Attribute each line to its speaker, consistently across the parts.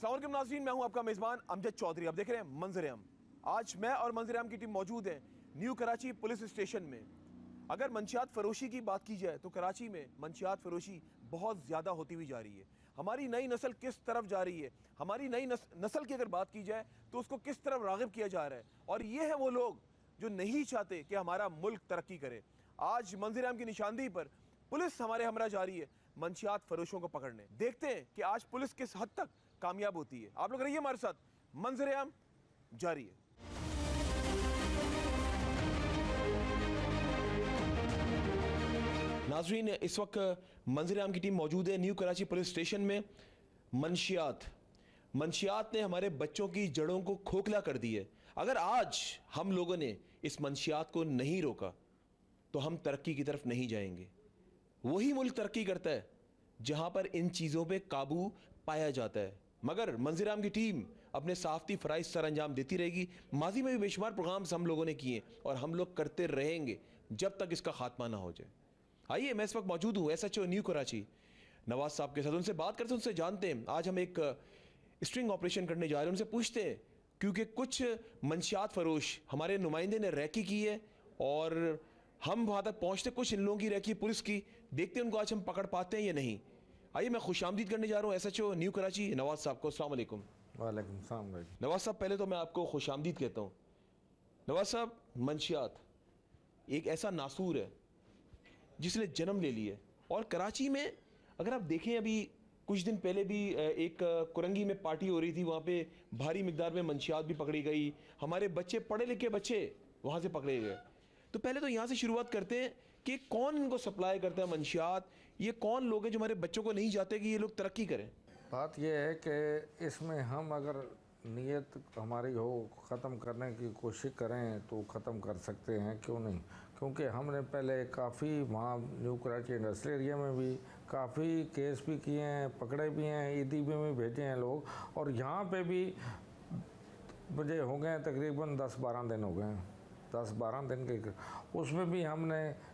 Speaker 1: अस्सलाम वालेकुम नाज़रीन, मैं हूं आपका मेज़बान अमजद चौधरी। अब देख रहे हैं मंजर-ए-आम। आज मैं और मंजर-ए-आम की टीम मौजूद है न्यू कराची पुलिस स्टेशन में। अगर मंशियात फ़रोशी की बात की जाए तो कराची में मंशियात फ़रोशी बहुत ज़्यादा होती हुई जा रही है। हमारी नई नस्ल किस तरफ जा रही है, हमारी नई नस्ल की अगर बात की जाए तो उसको किस तरफ राग़िब किया जा रहा है, और ये है वो लोग जो नहीं चाहते कि हमारा मुल्क तरक्की करे। आज मंजर-ए-आम की निशानदेही पर पुलिस हमारे हमरा जा रही है मंशियात फ़रोशों को पकड़ने। देखते हैं कि आज पुलिस किस हद तक कामयाब होती है। आप लोग रहिए हमारे साथ, मंजर-ए-आम जारी है। नाज़रीन, इस वक्त मंजर-ए-आम की टीम मौजूद है न्यू कराची पुलिस स्टेशन में। मंशियात ने हमारे बच्चों की जड़ों को खोखला कर दी है। अगर आज हम लोगों ने इस मंशियात को नहीं रोका तो हम तरक्की की तरफ नहीं जाएंगे। वही मुल्क तरक्की करता है जहां पर इन चीज़ों पे काबू पाया जाता है। मगर मंजर-ए-आम की टीम अपने साफ़ती फ़राइज़ सर अंजाम देती रहेगी। माजी में भी बेशुमार प्रोग्राम्स हम लोगों ने किए और हम लोग करते रहेंगे जब तक इसका खात्मा ना हो जाए। आइए, मैं इस वक्त मौजूद हूँ SHO न्यू कराची नवाज साहब के साथ। उनसे बात करते हैं, उनसे जानते हैं आज हम एक स्ट्रिंग ऑपरेशन करने जा रहे हैं। उनसे पूछते हैं, क्योंकि कुछ मंशियात फ़रोश हमारे नुमाइंदे ने रैकी की है और हम वहाँ तक पहुँचते कुछ इन लोगों की रैकी पुलिस की। देखते हैं उनको आज हम पकड़ पाते हैं या नहीं। आइए, मैं खुशामदीद करने जा रहा हूँ SHO न्यू कराची नवाज साहब को। अस्सलाम वालेकुम।
Speaker 2: वालेकुम सलाम भाई।
Speaker 1: नवाज साहब, पहले तो मैं आपको खुशामदीद कहता हूँ। नवाज साहब, मंशियात एक ऐसा नासूर है जिसने जन्म ले लिया, और कराची में अगर आप देखें, अभी कुछ दिन पहले भी एक कुरंगी में पार्टी हो रही थी, वहाँ पे भारी मिकदार में मंशियात भी पकड़ी गई। हमारे बच्चे, पढ़े लिखे बच्चे वहाँ से पकड़े गए। तो पहले तो यहाँ से शुरुआत करते हैं कि कौन इनको सप्लाई करता है मंशियात, ये कौन लोग हैं जो हमारे बच्चों को नहीं चाहते कि ये लोग तरक्की करें।
Speaker 2: बात यह है कि इसमें हम अगर नीयत हमारी हो ख़त्म करने की कोशिश करें तो ख़त्म कर सकते हैं, क्यों नहीं। क्योंकि हमने पहले काफ़ी वहाँ न्यू कराची इंडस्ट्रियल एरिया में भी काफ़ी केस भी किए हैं, पकड़े भी हैं, ईदी में भी भेजे हैं लोग, और यहाँ पे भी मुझे हो गए तकरीबन 10-12 दिन हो गए हैं। 10-12 दिन के उसमें भी हमने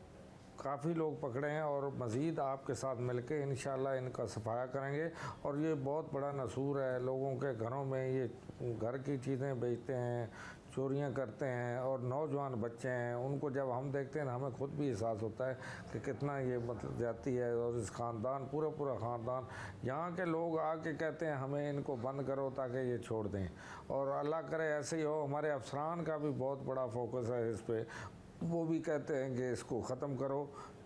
Speaker 2: काफ़ी लोग पकड़े हैं, और मज़ीद आपके साथ मिलके इंशाल्लाह इनका सफाया करेंगे। और ये बहुत बड़ा नसूर है, लोगों के घरों में ये घर की चीज़ें बेचते हैं, चोरियां करते हैं, और नौजवान बच्चे हैं, उनको जब हम देखते हैं ना, हमें खुद भी एहसास होता है कि कितना ये मतलब जाती है। और इस ख़ानदान, पूरा ख़ानदान, यहाँ के लोग आके कहते हैं हमें इनको बंद करो ताकि ये छोड़ दें, और अल्लाह करे ऐसे ही हो। हमारे अफसरान का भी बहुत बड़ा फोकस है इस पर, वो भी कहते हैं कि इसको ख़त्म करो,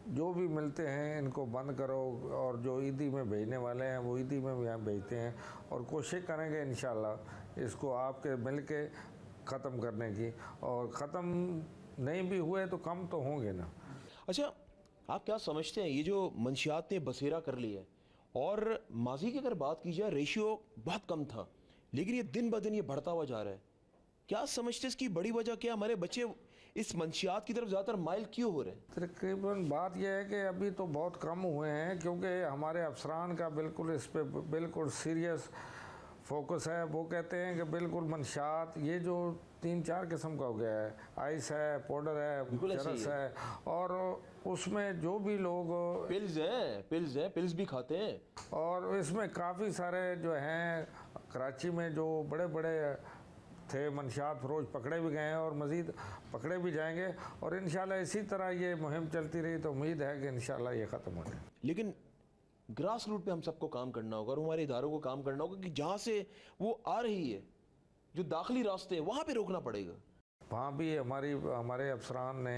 Speaker 2: जो भी मिलते हैं इनको बंद करो, और जो ईदी में भेजने वाले हैं वो ईदी में भी यहाँ भेजते हैं, और कोशिश करेंगे इंशाल्लाह इसको आपके मिल के ख़त्म करने की। और ख़त्म नहीं भी हुए तो कम तो होंगे ना।
Speaker 1: अच्छा, आप क्या समझते हैं, ये जो मंशियात ने बसेरा कर लिया है, और माजी की अगर बात की जाए रेशियो बहुत कम था, लेकिन ये दिन ब दिन ये बढ़ता हुआ जा रहा है, क्या समझते हैं इसकी बड़ी वजह क्या? हमारे बच्चे इस मंशियात की तरफ ज़्यादातर माइल क्यों हो रहे हैं?
Speaker 2: तकरीबन बात यह है कि अभी तो बहुत कम हुए हैं, क्योंकि हमारे अफसरान का बिल्कुल इस पर बिल्कुल सीरियस फोकस है। वो कहते हैं कि बिल्कुल मंशियात ये जो 3-4 किस्म का हो गया है, आइस है, पाउडर है, चरस है, और उसमें जो भी लोग पिल्स भी खाते हैं, और इसमें काफ़ी सारे जो हैं कराची में जो बड़े बड़े थे मंशियात फरोश पकड़े भी गए हैं, और मज़ीद पकड़े भी जाएंगे। और इंशाल्लाह इसी तरह ये मुहिम चलती रही तो उम्मीद है कि इंशाल्लाह ये ख़त्म हो जाए।
Speaker 1: लेकिन ग्रास रूट पे हम सबको काम करना होगा, और हमारे इदारों को काम करना होगा कि जहाँ से वो आ रही है, जो दाखिली रास्ते हैं, वहाँ पे रोकना पड़ेगा।
Speaker 2: वहाँ भी हमारे अफसरान ने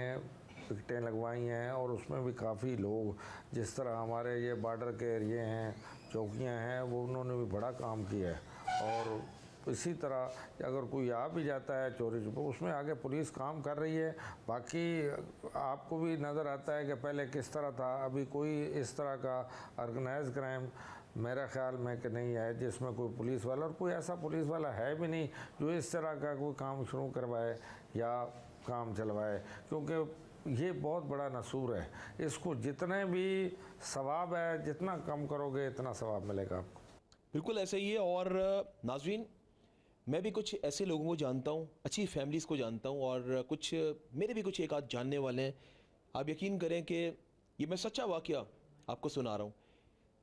Speaker 2: विकटें लगवाई हैं, और उसमें भी काफ़ी लोग, जिस तरह हमारे ये बॉर्डर के एरिए हैं, चौकियाँ हैं, वो उन्होंने भी बड़ा काम किया है। और इसी तरह अगर कोई आ भी जाता है चोरी छुपे, उसमें आगे पुलिस काम कर रही है। बाकी आपको भी नज़र आता है कि पहले किस तरह था, अभी कोई इस तरह का ऑर्गेनाइज क्राइम मेरा ख्याल में कि नहीं है जिसमें कोई पुलिस वाला, और कोई ऐसा पुलिस वाला है भी नहीं जो इस तरह का कोई काम शुरू करवाए या काम चलवाए, क्योंकि ये बहुत बड़ा नसूर है। इसको जितने भी सवाब है, जितना कम करोगे इतना सवाब मिलेगा आपको।
Speaker 1: बिल्कुल ऐसे ही है। और नाज़रीन, मैं भी कुछ ऐसे लोगों को जानता हूँ, अच्छी फैमिलीज़ को जानता हूँ, और कुछ मेरे भी कुछ एक आध जानने वाले हैं। आप यकीन करें कि ये मैं सच्चा वाक़या आपको सुना रहा हूँ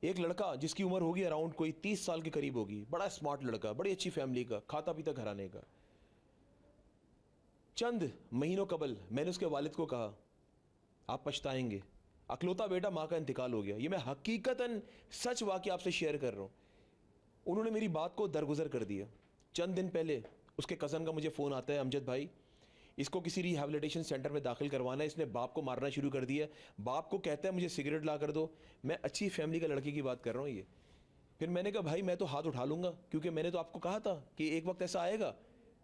Speaker 1: एक लड़का जिसकी उम्र होगी अराउंड कोई 30 साल के करीब होगी, बड़ा स्मार्ट लड़का, बड़ी अच्छी फैमिली का, खाता पीता घराने का। चंद महीनों कबल मैंने उसके वालिद को कहा, आप पछताएंगे, अकलौता बेटा माँ का इंतकाल हो गया। ये मैं हकीकतन सच वाक़या आपसे शेयर कर रहा हूँ। उन्होंने मेरी बात को दरगुजर कर दिया। चंद दिन पहले उसके कज़न का मुझे फ़ोन आता है, अमजद भाई इसको किसी रिहैबिलिटेशन सेंटर में दाखिल करवाना है, इसने बाप को मारना शुरू कर दिया। बाप को कहता है मुझे सिगरेट ला कर दो। मैं अच्छी फैमिली का लड़के की बात कर रहा हूँ ये। फिर मैंने कहा भाई मैं तो हाथ उठा लूँगा, क्योंकि मैंने तो आपको कहा था कि एक वक्त ऐसा आएगा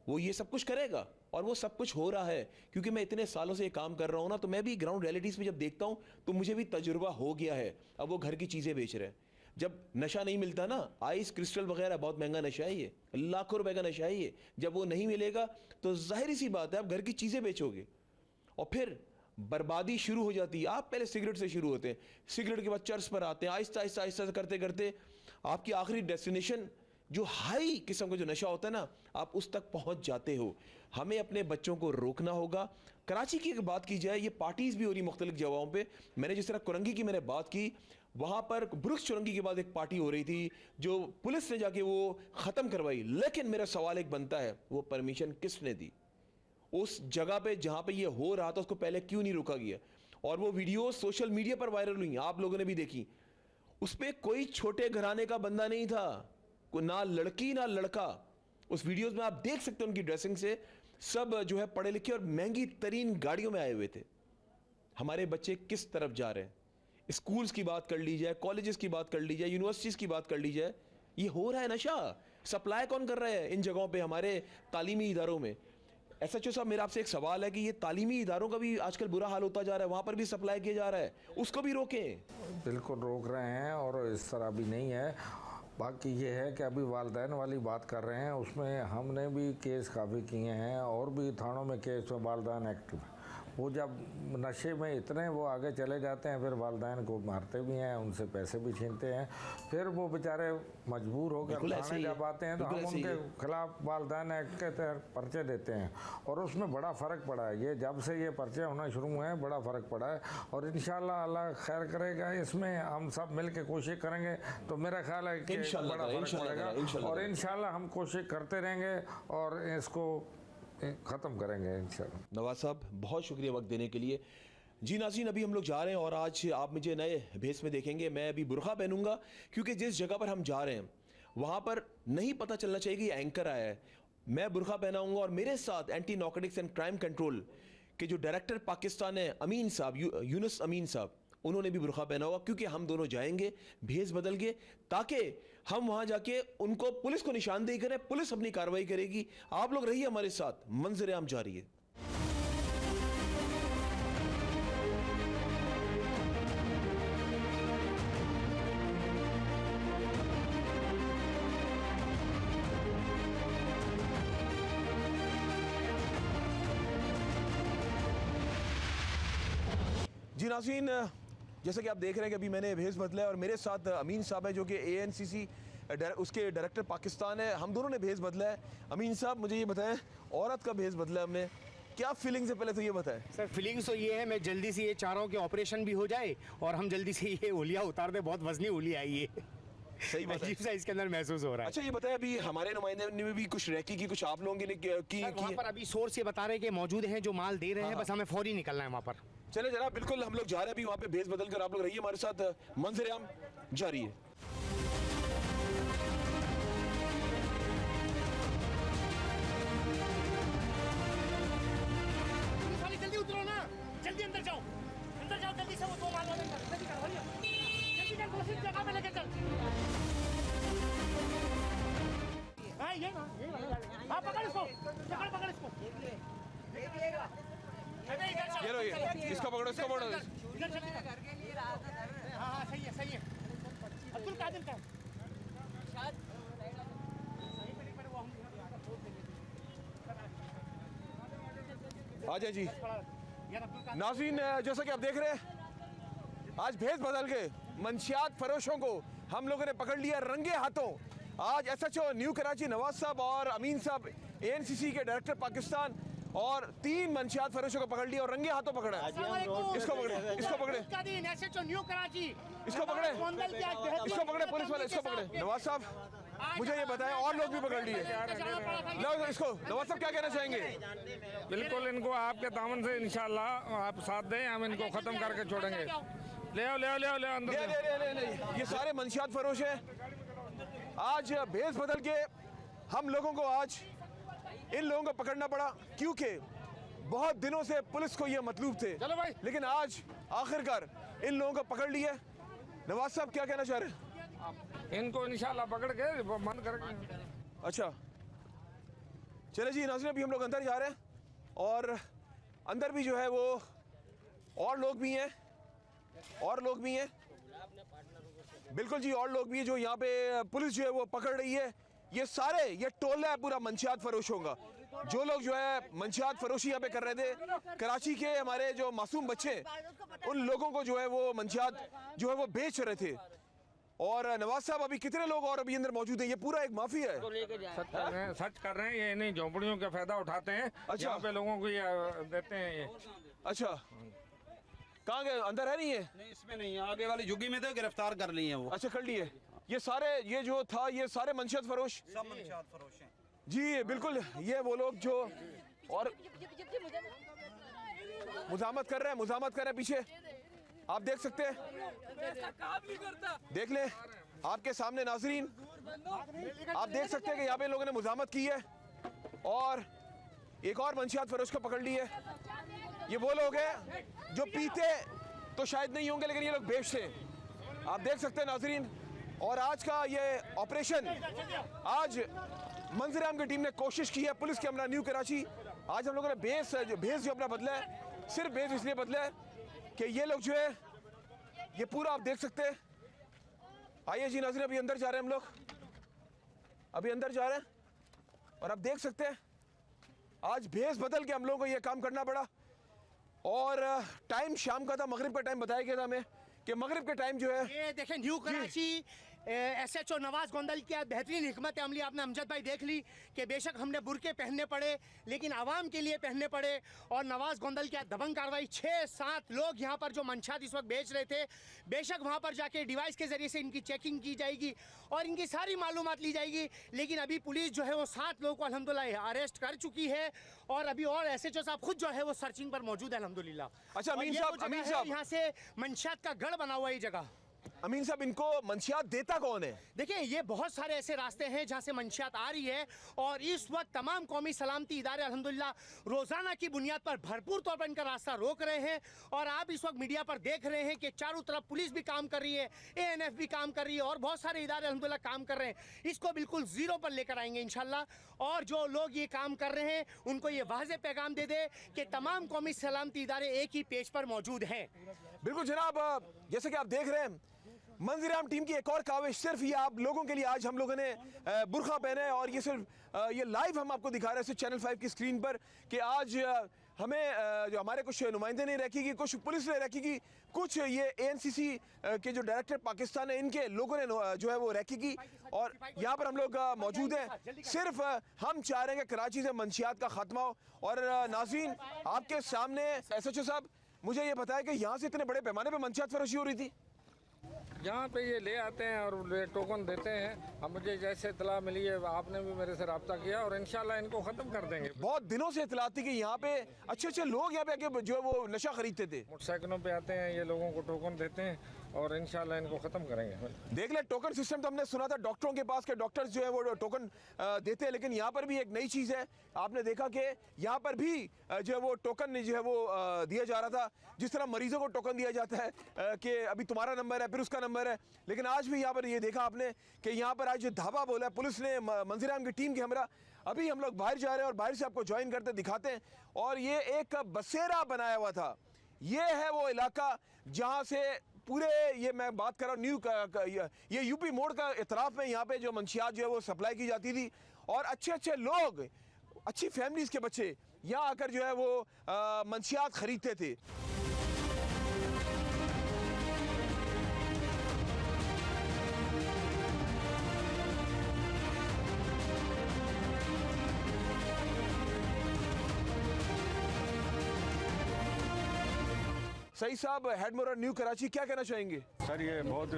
Speaker 1: वो ये सब कुछ करेगा, और वो सब कुछ हो रहा है। क्योंकि मैं इतने सालों से ये काम कर रहा हूँ ना, तो मैं भी ग्राउंड रियलिटीज़ में जब देखता हूँ तो मुझे भी तजुर्बा हो गया है। अब वो घर की चीज़ें बेच रहे हैं। जब नशा नहीं मिलता ना, आइस क्रिस्टल वगैरह बहुत महंगा नशा है ये, लाखों रुपए का नशा है ये, जब वो नहीं मिलेगा तो जाहिर सी बात है आप घर की चीज़ें बेचोगे और फिर बर्बादी शुरू हो जाती है। आप पहले सिगरेट से शुरू होते हैं, सिगरेट के बाद चर्च पर आते हैं, आहिस्ता आहिस्ता आहिस्ता करते करते आपकी आखिरी डेस्टिनेशन जो हाई किस्म का जो नशा होता है ना, आप उस तक पहुंच जाते हो। हमें अपने बच्चों को रोकना होगा। कराची की अगर बात की जाए, ये पार्टीज भी हो रही मुख्तलिफ जगहों पे। मैंने जिस तरह कुरंगी की मैंने बात की, वहाँ पर ब्रुक्स चुरंगी के बाद एक पार्टी हो रही थी जो पुलिस ने जाके वो ख़त्म करवाई। लेकिन मेरा सवाल एक बनता है, वो परमिशन किसने दी? उस जगह पे जहाँ पे ये हो रहा था उसको पहले क्यों नहीं रोका गया? और वो वीडियो सोशल मीडिया पर वायरल हुई, आप लोगों ने भी देखी। उस पर कोई छोटे घराने का बंदा नहीं था, ना लड़की ना लड़का। उस वीडियोस में आप देख सकते हैं उनकी ड्रेसिंग से, सब जो है पढ़े लिखे और महंगी तरीन गाड़ियों में आए हुए थे। हमारे बच्चे किस तरफ जा रहे हैं? स्कूल्स की बात कर ली जाए, कॉलेजेस की बात कर ली जाए, यूनिवर्सिटीज़ की बात कर ली जाए, ये हो रहा है नशा। सप्लाई कौन कर रहा है इन जगहों पे? हमारे तालीमी इदारों में। SHO साहब, मेरा आपसे एक सवाल है कि ये तालीमी इदारों का भी आजकल बुरा हाल होता जा रहा है, वहाँ पर भी सप्लाई किया जा रहा है, उसको भी रोकें।
Speaker 2: बिल्कुल रोक रहे हैं, और इस तरह भी नहीं है। बाकी ये है कि अभी वालिदैन वाली बात कर रहे हैं, उसमें हमने भी केस काफ़ी किए हैं और भी थानों में केस में वालिदैन एक्टिव। वो जब नशे में इतने वो आगे चले जाते हैं, फिर वालिदैन को मारते भी हैं, उनसे पैसे भी छीनते हैं, फिर वो बेचारे मजबूर होकर थाने जब आते हैं तो हम उनके खिलाफ वालिदैन एक्ट के तहत पर्चे देते हैं। और उसमें बड़ा फ़र्क पड़ा है, ये जब से ये पर्चे होना शुरू हुए हैं बड़ा फ़र्क पड़ा है। और इंशाल्लाह अल्लाह खैर करेगा, इसमें हम सब मिल के कोशिश करेंगे तो मेरा ख्याल है कि बड़ा फ़र्क पड़ेगा। और इंशाल्लाह हम कोशिश करते रहेंगे और इसको ख़त्म करेंगे इंशाल्लाह।
Speaker 1: नवाज साहब, बहुत शुक्रिया वक्त देने के लिए। जी नाज़रीन, अभी हम लोग जा रहे हैं और आज आप मुझे नए भेस में देखेंगे। मैं अभी बुरखा पहनूंगा क्योंकि जिस जगह पर हम जा रहे हैं वहाँ पर नहीं पता चलना चाहिए कि एंकर आया है। मैं बुरखा पहनाऊंगा और मेरे साथ anti narcotics and crime control के जो डायरेक्टर पाकिस्तान है अमीन साहब, यूनुस अमीन साहब, उन्होंने भी बुरखा पहना होगा, क्योंकि हम दोनों जाएंगे भेस बदल के, ताकि हम वहां जाके उनको पुलिस को निशानदेही करें। पुलिस अपनी कार्रवाई करेगी। आप लोग रहिए हमारे साथ, मंजर आम जारी है। जी नाज़रीन, जैसे कि आप देख रहे हैं कि अभी मैंने भेस बदला है और मेरे साथ अमीन साहब है जो कि ANCC उसके डायरेक्टर पाकिस्तान है। हम दोनों ने भेस बदला है। अमीन साहब, मुझे ये बताएं, औरत का भेस बदला है हमने, क्या फीलिंग्स है पहले तो ये बताएं।
Speaker 3: सर फीलिंग्स तो ये है, मैं जल्दी से ये चाह रहा हूँ कि ऑपरेशन भी हो जाए और हम जल्दी से ये होलिया उतार दे। बहुत वजनी होलिया है ये,
Speaker 1: सही बात है।
Speaker 3: अजीब सा इसके अंदर महसूस हो रहा है।
Speaker 1: अच्छा ये बताएं, अभी हमारे नुमाइंदे ने भी कुछ रैकी की, कुछ आप लोगों ने की
Speaker 3: वहाँ पर अभी सोर्स ये बता रहे हैं कि मौजूद हैं जो माल दे रहे हैं, बस हमें फौरी निकलना है वहाँ पर।
Speaker 1: चले जनाब, बिल्कुल हम लोग जा रहे हैं अभी वहाँ पे भेस बदल कर। आप लोग रहिए हमारे साथ, मंजर आम जारी है।
Speaker 3: जल्दी उतरो ना, जल्दी अंदर जाओ, अंदर जाओ जल्दी से। वो दो माल वाले जल्दी कर, जल्दी कर, दूसरी जगह पे लेके चल। हाँ ये ना, हाँ पकड़ इसको, पकड़ इसको।
Speaker 1: ये लो, ये इसको पकड़ो, इसको पकड़ो।
Speaker 3: हाँ सही है। अब्दुल कादिर का
Speaker 1: आ जाए जी नाज़रीन, जैसा कि आप देख रहे हैं, आज भेस बदल के मंशियात फरोशों को हम लोगों ने पकड़ लिया रंगे हाथों। आज SHO न्यू कराची नवाज साहब और अमीन साहब ANCC के डायरेक्टर पाकिस्तान, और 3 मंशियात फरोशों को पकड़ लिया और रंगे हाथों पकड़ा है। इसको पकड़े, इसको पकड़े,
Speaker 3: का दिन SHO न्यू कराची,
Speaker 1: इसको पकड़े,
Speaker 3: गोंदल की आज बेहतरीन
Speaker 1: इसको पकड़े, पुलिस वाले इसको पकड़े। नवाज साहब मुझे ये बताएं, और लोग भी पकड़ लिए। लो इसको, नवाज साहब क्या कहना चाहेंगे?
Speaker 2: बिल्कुल इनको आपके दामन से इंशाल्लाह आप साथ दें, हम इनको ख़त्म करके छोड़ेंगे। ले आओ ले आओ ले आओ ले आओ अंदर ले आओ।
Speaker 1: ये सारे मंशियात फरोश हैं। आज भेस बदल के हम लोगों को आज इन लोगों को पकड़ना पड़ा, क्योंकि बहुत दिनों से पुलिस को ये मतलूब थे, लेकिन आज आखिरकार इन लोगों को पकड़ लिया। नवाज साहब क्या कहना चाह रहे हैं?
Speaker 2: इनको इंशाल्लाह पकड़ के बंद करके।
Speaker 1: अच्छा चले जी नाज़रीन, अभी हम लोग अंदर जा रहे हैं और अंदर भी जो है वो और लोग भी हैं, और लोग भी हैं, बिल्कुल जी, और लोग भी हैं जो यहाँ पे पुलिस जो है वो पकड़ रही है। ये सारे ये टोला है पूरा मंशियात फरोशों का। जो लोग जो है मंशियात फरोशी यहाँ पे कर रहे थे, कराची के हमारे जो मासूम बच्चे, उन लोगों को जो है वो मंशियात जो है वो बेच रहे थे। और नवाज साहब अभी कितने लोग और अभी अंदर मौजूद हैं? ये पूरा एक माफिया है।
Speaker 2: सच कर रहे हैं, ये नहीं झोंपड़ियों का फायदा उठाते हैं।
Speaker 1: अच्छा।
Speaker 2: यहाँ पे लोगों को ये देते हैं ये।
Speaker 1: अच्छा कहाँ गए? अंदर है नहीं ये?
Speaker 4: नहीं इसमें नहीं है, आगे वाली झुग्गी में तो गिरफ्तार कर लिए हैं वो।
Speaker 1: अच्छा कर लिए। ये सारे ये जो था ये सारे मंशियात फरोश
Speaker 4: सब मंशियात फरोश हैं
Speaker 1: जी, बिल्कुल ये वो लोग जो और मुजामत कर रहे हैं, मुजामत कर रहे हैं पीछे, आप देख सकते हैं, देख लें आपके सामने नाजरीन, आप देख सकते हैं कि यहाँ पे लोगों ने मुजामत की है और एक और मंशियात फरोश को पकड़ ली है। ये वो लोग हैं जो पीते तो शायद नहीं होंगे, लेकिन ये लोग बेचते हैं। आप देख सकते हैं नाजरीन, और आज का ये ऑपरेशन, आज मंजर आम की टीम ने कोशिश की है, पुलिस के अमला न्यू कराची, आज हम लोगों ने भेस जो अपना बदला है, सिर्फ भेस इसलिए बदला है कि ये लोग जो है ये पूरा आप देख सकते हैं। आइए जी नाज़रीन, अभी अंदर जा रहे हैं हम लोग, अभी अंदर जा रहे हैं और आप देख सकते हैं आज भेस बदल के हम लोगों को ये काम करना पड़ा। और टाइम शाम का था, मगरिब का टाइम बताया गया था हमें कि मगरिब के टाइम जो है
Speaker 3: ये देखें न्यू कराची SHO नवाज गोंदल की बेहतरीन हिकमत अमली आपने अमजद भाई देख ली कि बेशक हमने बुरके पहनने पड़े लेकिन आवाम के लिए पहनने पड़े। और नवाज गोंदल की दबंग कार्रवाई, 6-7 लोग यहाँ पर जो मंशात इस वक्त बेच रहे थे, बेशक वहाँ पर जाके डिवाइस के जरिए से इनकी चेकिंग की जाएगी और इनकी सारी मालूमात ली जाएगी। लेकिन अभी पुलिस जो है वो 7 लोगों को अल्हम्दुलिल्लाह अरेस्ट कर चुकी है और अभी और SHO साहब खुद जो है वो सर्चिंग पर मौजूद है अल्हम्दुलिल्लाह।
Speaker 1: अच्छा अमीन साहब
Speaker 3: यहाँ से मंशात का गढ़ बना हुआ है ये जगह।
Speaker 1: अमीन साहब, इनको मंशियात देता कौन है?
Speaker 3: देखिए ये बहुत सारे ऐसे रास्ते हैं जहां से मंशियात आ रही है और इस वक्त तमाम कौमी सलामती इदारे अल्हम्दुलिल्लाह रोजाना की बुनियाद पर भरपूर तौर पर इनका रास्ता रोक रहे हैं। और आप इस वक्त मीडिया पर देख रहे हैं कि चारों तरफ पुलिस भी काम कर रही है, ANF भी काम कर रही है और बहुत सारे इदारे अल्हम्दुलिल्लाह काम कर रहे हैं। इसको बिल्कुल जीरो पर लेकर आएंगे इंशाल्लाह। और जो लोग ये काम कर रहे हैं उनको ये वाज़ेह पैगाम दे दे कि तमाम कौमी सलामती इदारे एक ही पेज पर मौजूद हैं।
Speaker 1: बिल्कुल जनाब, जैसे कि आप देख रहे हैं मंजर आम टीम की एक और काविश, सिर्फ ये आप लोगों के लिए आज हम लोगों ने बुरखा पहना है और ये सिर्फ ये लाइव हम आपको दिखा रहे हैं चैनल 5 की स्क्रीन पर कि आज हमें जो हमारे कुछ नुमाइंदे नहीं रखेगी, कुछ पुलिस नहीं रखेगी, कुछ ये ANCC के जो डायरेक्टर पाकिस्तान है इनके लोगों ने जो है वो रखेगी। और यहाँ पर हम लोग मौजूद हैं, सिर्फ हम चाह रहे हैं कि कराची से मंशियात का खात्मा हो। और नाज़रीन आपके सामने SHO साहब मुझे ये बताया कि यहाँ से इतने बड़े पैमाने पर मंशियात फरोशी हो रही थी।
Speaker 2: यहाँ पे ये ले आते हैं और ये टोकन देते हैं। अब मुझे जैसे इतला मिली है आपने भी मेरे से रब्ता किया और इंशाल्लाह इनको ख़त्म कर देंगे।
Speaker 1: बहुत दिनों से इतला थी कि यहाँ पे अच्छे लोग यहाँ पे आके जो है वो नशा खरीदते थे।
Speaker 2: मोटरसाइकिलों पे आते हैं, ये लोगों को टोकन देते हैं और इंशाल्लाह इनको ख़त्म करेंगे।
Speaker 1: देख ले टोकन सिस्टम तो हमने सुना था डॉक्टरों के पास के डॉक्टर्स जो है वो टोकन देते हैं, लेकिन यहाँ पर भी एक नई चीज़ है। आपने देखा कि यहाँ पर भी जो है वो टोकन जो है वो दिया जा रहा था, जिस तरह मरीजों को टोकन दिया जाता है कि अभी तुम्हारा नंबर है फिर उसका नंबर है। लेकिन आज भी यहाँ पर ये देखा आपने कि यहाँ पर आज धावा बोला है पुलिस ने, मंजर आम की टीम के हमरा। अभी हम लोग बाहर जा रहे हैं और बाहर से आपको ज्वाइन करते दिखाते हैं। और ये एक बसेरा बनाया हुआ था, ये है वो इलाका जहाँ से पूरे ये मैं बात कर रहा हूँ न्यू ये UP मोड़ का इतराफ़ में यहाँ पे जो मंशियात जो है वो सप्लाई की जाती थी और अच्छे लोग, अच्छी फैमिलीज़ के बच्चे यहाँ आकर जो है वो मंशियात ख़रीदते थे। सही साहब, हेड मोहर्रम न्यू कराची, क्या कहना चाहेंगे?
Speaker 5: सर ये बहुत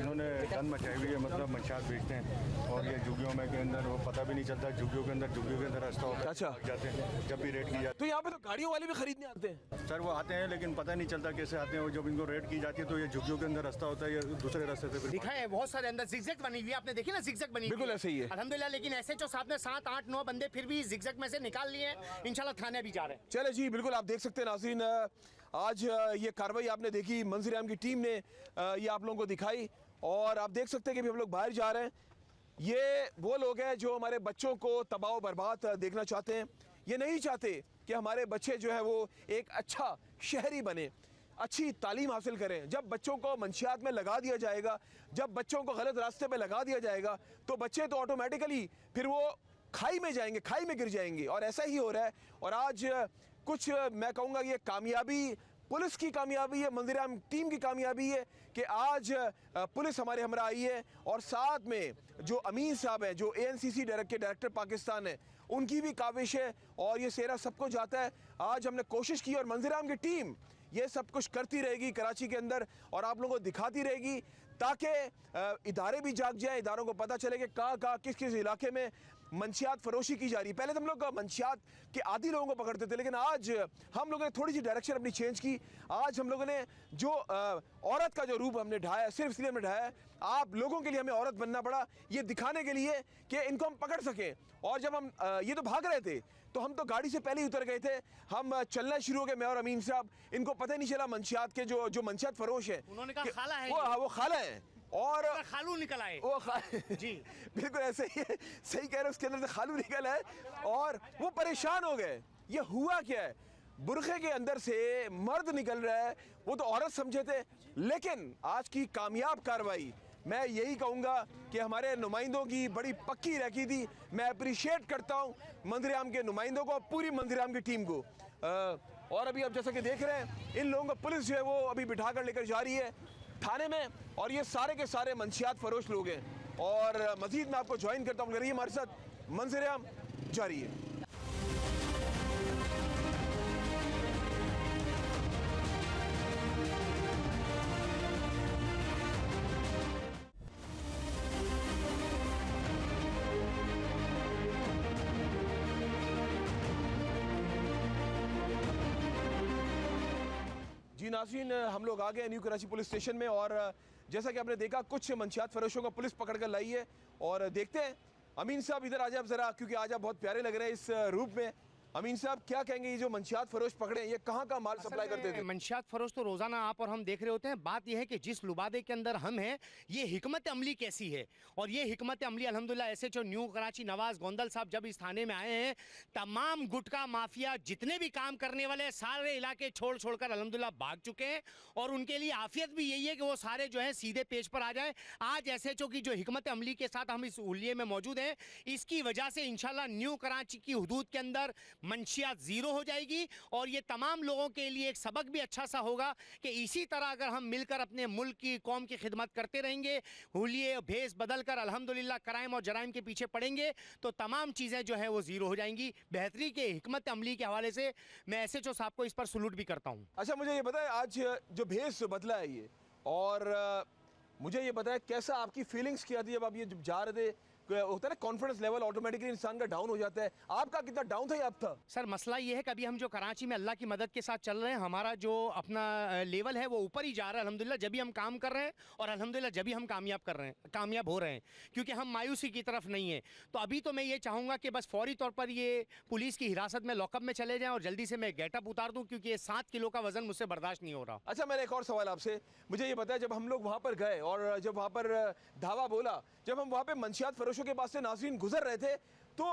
Speaker 5: इन्होंने गंद मचाई हुई है, मतलब मंशियात बेचते हैं और ये झुग्गियों में के अंदर वो पता भी नहीं चलता, झुग्गियों के अंदर रास्ता होता है,
Speaker 1: अच्छा।
Speaker 5: जाते हैं जब भी रेड की जाती
Speaker 1: तो यहाँ पे तो गाड़ियों वाले भी खरीदने आते हैं।
Speaker 5: है। सर वो आते हैं लेकिन पता नहीं चलता कैसे आते हैं, और जब इनको रेड की जाती है तो ये झुग्गियों के अंदर रास्ता होता है, ये दूसरे रास्ते से फिर
Speaker 3: दिखा है बहुत सारे अंदर जिगजैग बनी हुई है, आपने देखी ना जिगजैग बनी हुई
Speaker 1: बिल्कुल ऐसे ही है।
Speaker 3: अल्हम्दुलिल्लाह। लेकिन एसएचओ साहब ने 7, 8, 9 बंदे फिर भी जिगजैग में से निकाल लिए हैं, इंशाल्लाह थाने भी जा रहे हैं।
Speaker 1: चले जी, बिल्कुल आप देख सकते हैं नाज़रीन, आज ये कार्रवाई आपने देखी, मंजर आम की टीम ने ये आप लोगों को दिखाई, और आप देख सकते हैं कि अभी हम लोग बाहर जा रहे हैं। ये वो लोग हैं जो हमारे बच्चों को तबाह बर्बाद देखना चाहते हैं। ये नहीं चाहते कि हमारे बच्चे जो है वो एक अच्छा शहरी बने, अच्छी तालीम हासिल करें। जब बच्चों को मंशियात में लगा दिया जाएगा, जब बच्चों को गलत रास्ते पे लगा दिया जाएगा, तो बच्चे तो ऑटोमेटिकली फिर वो खाई में जाएंगे, खाई में गिर जाएंगे, और ऐसा ही हो रहा है। और आज कुछ मैं कहूँगा ये कामयाबी पुलिस की कामयाबी है, मंजर आम टीम की कामयाबी है कि आज पुलिस हमारे हमरा आई है, और साथ में जो अमीन साहब हैं, जो ANCC के डायरेक्टर पाकिस्तान है, उनकी भी काविश है, और ये सेहरा सबको जाता है। आज हमने कोशिश की और मंजर आम की टीम ये सब कुछ करती रहेगी कराची के अंदर, और आप लोगों को दिखाती रहेगी, ताकि इदारे भी जाग जाएं, इदारों को पता चले कि कहाँ किस किस इलाके में मंशियात फरोशी की जा रही है। पहले तो हम लोग मंशियात के आदी लोगों को पकड़ते थे, लेकिन आज हम लोगों ने थोड़ी सी डायरेक्शन अपनी चेंज की। आज हम लोगों ने जो औरत का जो रूप हमने ढाया, सिर्फ इसलिए हमने ढाया, आप लोगों के लिए हमें औरत बनना पड़ा, ये दिखाने के लिए कि इनको हम पकड़ सकें। और जब हम ये तो भाग रहे थे, तो हम तो गाड़ी से पहले ही उतर गए थे, हम चलना शुरू हो गए, मैं और अमीन साहब। इनको पता ही नहीं चला मंशियात के जो मंशियात फरोश है,
Speaker 3: उन्होंने कहा खाला है,
Speaker 1: वो खाला है, और
Speaker 3: खालू निकल आए
Speaker 1: वो
Speaker 3: जी।
Speaker 1: बिल्कुल ऐसे ही है, सही कह रहे हो, उसके अंदर से खालू निकल है, और वो परेशान हो गए। ये हुआ क्या है, बुरखे के अंदर से मर्द निकल रहा है, वो तो औरत समझे थे। लेकिन आज की कामयाब कार्रवाई, मैं यही कहूँगा कि हमारे नुमाइंदों की बड़ी पक्की रखी थी। मैं अप्रिशिएट करता हूँ मंजर आम के नुमाइंदों को, पूरी मंजर आम की टीम को। और अभी आप जैसा कि देख रहे हैं, इन लोगों को पुलिस जो है वो अभी बिठा कर लेकर जा रही है थाने में, और ये सारे के सारे मंशियात फरोश लोग हैं। और मजीद मैं आपको ज्वाइन करता हूँ, हमारे साथ मंजर आम जारी है। जी नाज़रीन, हम लोग आ गए न्यू कराची पुलिस स्टेशन में, और जैसा कि आपने देखा कुछ मंशियात फरोशों को पुलिस पकड़ कर लाई है। और देखते हैं, अमीन साहब इधर आ जाए आप ज़रा, क्योंकि आज आप बहुत प्यारे लग रहे हैं इस रूप में। अमीन साहब, क्या कहेंगे, ये जो मंशियात फरोश पकड़े हैं, ये कहाँ का माल सप्लाई करते थे?
Speaker 3: मंशियात फरोश तो रोजाना आप और हम देख रहे होते हैं। बात यह है कि जिस लुबादे के अंदर हम हैं, ये हिकमत अमली कैसी है, और ये हिकमत अमली अल्हम्दुलिल्लाह एसएचओ न्यू कराची नवाज गोंदल साहब जब इस थाने में आए हैं, तमाम गुटखा माफिया जितने भी काम करने वाले सारे इलाके छोड़ छोड़कर अल्हम्दुलिल्लाह भाग चुके हैं, और उनके लिए आफियत भी यही है कि वो सारे जो है सीधे पेज पर आ जाए। आज एसएचओ की जो हिकमत अमली के साथ हम इस हुलिये में मौजूद हैं, इसकी वजह से इंशाल्लाह न्यू कराची की हुदूद के अंदर मंशियात जीरो हो जाएगी, और ये तमाम लोगों के लिए एक सबक भी अच्छा सा होगा कि इसी तरह अगर हम मिलकर अपने मुल्क की कौम की खिदमत करते रहेंगे, हुलिये भेस बदल कर अल्हम्दुलिल्लाह क्राइम और जराइम के पीछे पड़ेंगे, तो तमाम चीज़ें जो है वो जीरो हो जाएंगी। बेहतरी के हिकमत अमली के हवाले से मैं एसएचओ साहब को इस पर सलूट भी करता हूँ।
Speaker 1: अच्छा, मुझे ये बताएं, आज जो भेस बदला है ये, और मुझे ये बताएं कैसा आपकी फीलिंग्स क्या थी जब आप ये जब जा रहे थे? होता है ना, कॉन्फिडेंस लेवल ऑटोमेटिकली इंसान का डाउन हो जाता है। आपका कितना डाउन था या अब था?
Speaker 3: सर मसला ये है कि अभी हम जो कराची में अल्लाह की मदद के साथ चल रहे हैं, हमारा जो अपना लेवल है वो ऊपर ही जा रहा है अल्हम्दुलिल्लाह। जब भी हम काम कर रहे हैं, और अल्हम्दुलिल्लाह जब भी हम कामयाब हो रहे हैं, क्योंकि हम मायूसी की तरफ नहीं है। तो अभी तो मैं ये चाहूँगा कि बस फौरी तौर पर ये पुलिस की हिरासत में लॉकअप में चले जाएँ, और जल्दी से मैं गेटअप उतार दूँ, क्योंकि ये 7 किलो का वजन मुझसे बर्दाश्त नहीं हो रहा।
Speaker 1: अच्छा, मेरा एक और सवाल आपसे, मुझे ये बताया, जब हम लोग वहाँ पर गए और जब वहाँ पर धावा बोला, जब हम वहाँ पे मंशियात फरोशों के पास से नाज़रीन गुजर रहे थे, तो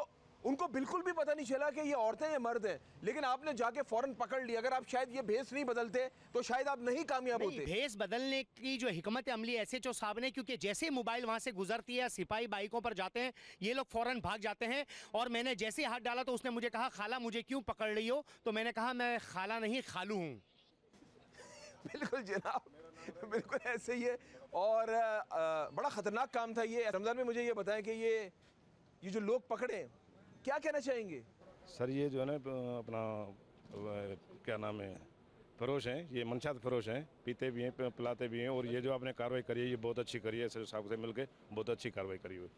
Speaker 1: उनको बिल्कुल भी पता नहीं चला कि ये औरतें या मर्द हैं, लेकिन आपने जाके फौरन पकड़ लिया। अगर आप शायद ये भेस नहीं बदलते तो शायद आप नहीं कामयाब होते।
Speaker 3: भेस बदलने की जो हिकमत अमली एसएचओ साहब ने, क्योंकि जैसे मोबाइल वहां से गुजरती है, सिपाही बाइकों पर जाते हैं, ये लोग फौरन भाग जाते हैं। और मैंने जैसे हाथ डाला तो उसने मुझे कहा, खाला मुझे क्यों पकड़ रही हो? तो मैंने कहा, मैं खाला नहीं खालू हूँ।
Speaker 1: बिल्कुल जनाब, बिल्कुल ऐसे ही है, और बड़ा ख़तरनाक काम था ये। रमज़ान में मुझे ये बताएं कि ये जो लोग पकड़े, क्या कहना चाहेंगे?
Speaker 5: सर ये जो है ना अपना क्या नाम है,
Speaker 6: फरोश हैं, ये मंशात फरोश हैं, पीते भी हैं, पिलाते भी हैं। और ये जो आपने कार्रवाई करी है ये बहुत अच्छी करी है, एसएचओ साहब से मिलकर बहुत अच्छी कार्रवाई करी हुई।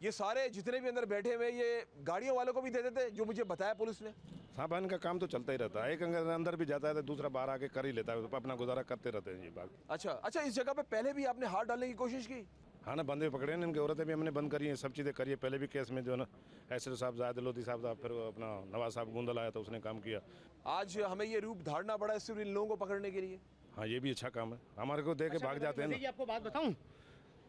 Speaker 1: ये सारे जितने भी अंदर बैठे हुए ये गाड़ियों वालों को भी दे देते, जो मुझे बताया पुलिस ने।
Speaker 6: साहब इनका काम तो चलता ही रहता है, एक अंदर भी जाता है तो दूसरा बाहर आके कर ही लेता है, तो अपना गुजारा करते रहते हैं ये बात।
Speaker 1: अच्छा, इस जगह पे पहले भी आपने हाथ डालने की कोशिश की?
Speaker 6: हाँ ना, बंदे पकड़े हैं, इनकी औरतें भी हमने बंद करी हैं, सब चीज़ें करी है। पहले भी केस में जो है ना एसएचओ साहब जायद लोधी साहब था, फिर अपना नवाज साहब गुंदल आया तो उसने काम किया।
Speaker 1: आज हमें ये रूप धारना पड़ा है सिर्फ इन लोगों को पकड़ने के लिए।
Speaker 6: हाँ, ये भी अच्छा काम है, हमारे को दे के भाग जाते हैं
Speaker 3: वैसे
Speaker 6: ना।
Speaker 3: कि आपको बात बताऊं,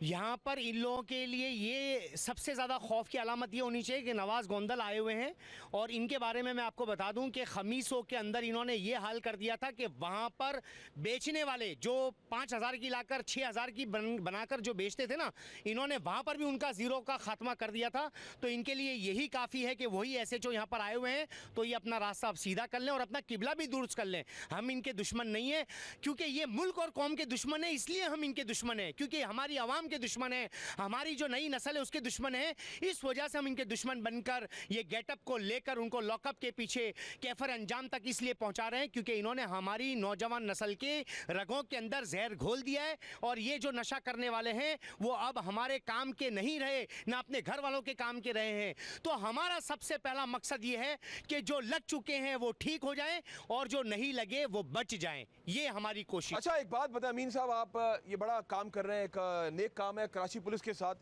Speaker 3: यहाँ पर इन लोगों के लिए ये सबसे ज़्यादा खौफ की अलामत ये होनी चाहिए कि नवाज़ गोंदल आए हुए हैं। और इनके बारे में मैं आपको बता दूं कि खमीसों के अंदर इन्होंने ये हाल कर दिया था कि वहाँ पर बेचने वाले जो 5,000 की लाकर 6,000 की बनाकर जो बेचते थे ना, इन्होंने वहाँ पर भी उनका ज़ीरो का खात्मा कर दिया था। तो इनके लिए यही काफ़ी है कि वही एसएचओ यहाँ पर आए हुए हैं, तो ये अपना रास्ता अब सीधा कर लें और अपना किबला भी दुरुस्त कर लें। हम इनके दुश्मन नहीं हैं, क्योंकि ये मुल्क और कौम के दुश्मन है, इसलिए हम इनके दुश्मन हैं, क्योंकि हमारी आवाम के दुश्मन है, हमारी जो नई नस्ल है उसके दुश्मन है। इस वजह से हम इनके दुश्मन बनकर ये गेटअप को लेकर उनको लॉकअप के पीछे कैफर अंजाम तक इसलिए पहुंचा रहे हैं क्योंकि इन्होंने हमारी नौजवान नस्ल के रगों के अंदर जहर घोल दिया है। और ये जो नशा करने वाले हैं वो अब हमारे काम के नहीं रहे, ना अपने घर वालों के काम के रहे हैं। तो हमारा सबसे पहला मकसद ये है कि जो लग चुके हैं वो ठीक हो जाएं और जो नहीं लगे वो बच जाएं, ये हमारी कोशिश।
Speaker 1: अच्छा, एक बात बताएं अमीन साहब, आप ये बड़ा काम कर रहे हैं, एक नेक काम है कराची पुलिस के साथ,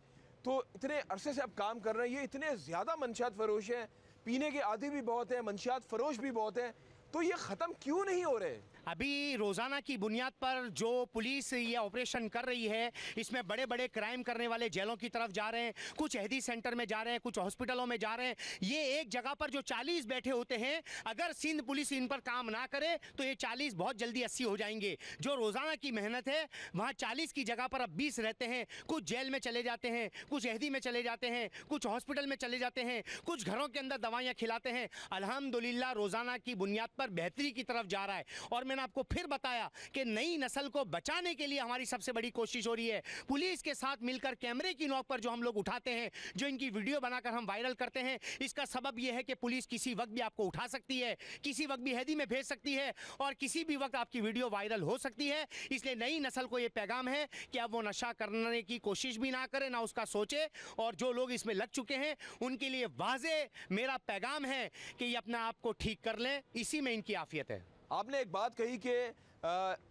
Speaker 1: तो इतने अरसे से आप काम कर रहे हैं, ये इतने ज़्यादा मंशियात फरोश हैं, पीने के आदी भी बहुत हैं, मंशियात फरोश भी बहुत हैं, तो ये ख़त्म क्यों नहीं हो रहे?
Speaker 3: अभी रोज़ाना की बुनियाद पर जो पुलिस ये ऑपरेशन कर रही है, इसमें बड़े बड़े क्राइम करने वाले जेलों की तरफ जा रहे हैं, कुछ अहदी सेंटर में जा रहे हैं, कुछ हॉस्पिटलों में जा रहे हैं। ये एक जगह पर जो 40 बैठे होते हैं, अगर सिंध पुलिस इन पर काम ना करे तो ये 40 बहुत जल्दी 80 हो जाएंगे। जो रोज़ाना की मेहनत है वहाँ 40 की जगह पर अब 20 रहते हैं। कुछ जेल में चले जाते हैं, कुछ अहदी में चले जाते हैं, कुछ हॉस्पिटल में चले जाते हैं, कुछ घरों के अंदर दवाइयाँ खिलाते हैं। अल्हम्दुलिल्लाह रोज़ाना की बुनियाद पर बेहतरी की तरफ जा रहा है। और मैंने आपको फिर बताया कि नई नस्ल को बचाने के लिए हमारी सबसे बड़ी कोशिश हो रही है। पुलिस के साथ मिलकर कैमरे की नोक पर जो हम लोग उठाते हैं, जो इनकी वीडियो बनाकर हम वायरल करते हैं, इसका सबब यह है कि पुलिस किसी वक्त भी आपको उठा सकती है, किसी वक्त भी हैदी में भेज सकती है और किसी भी वक्त आपकी वीडियो वायरल हो सकती है। इसलिए नई नस्ल को यह पैगाम है कि अब वो नशा करने की कोशिश भी ना करे, ना उसका सोचे। और जो लोग इसमें लग चुके हैं उनके लिए वाज़े मेरा पैगाम है कि ये अपने आप को ठीक कर लें, इसी में इनकी आफियत है।
Speaker 1: आपने एक बात कही कि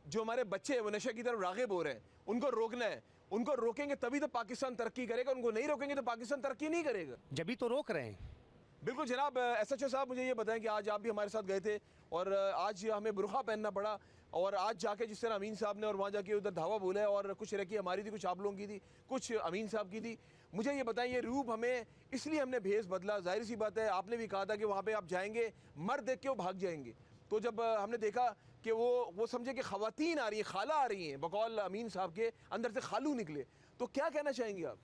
Speaker 1: जो हमारे बच्चे हैं वो नशे की तरफ राग़िब हो रहे हैं, उनको रोकना है। उनको रोकेंगे तभी तो पाकिस्तान तरक्की करेगा, उनको नहीं रोकेंगे तो पाकिस्तान तरक्की नहीं करेगा।
Speaker 3: जब भी तो रोक रहे हैं।
Speaker 1: बिल्कुल जनाब। एसएचओ साहब, मुझे ये बताएं कि आज आप भी हमारे साथ गए थे और आज हमें बुरखा पहनना पड़ा, और आज जाके जिस तरह अमीन साहब ने और वहाँ जाके उधर धावा बोला है, और कुछ रखी हमारी थी, कुछ आप लोगों की थी, कुछ अमीन साहब की थी। मुझे ये बताएं, ये रूप हमें इसलिए हमने भेस बदला, जाहिर सी बात है, आपने भी कहा था कि वहाँ पे आप जाएंगे मर्द देख के वो भाग जाएंगे। तो जब हमने देखा कि वो समझे कि ख़वातीन आ रही हैं, खाला आ रही हैं, बकौल अमीन साहब के अंदर से खालू निकले, तो क्या कहना चाहेंगे आप?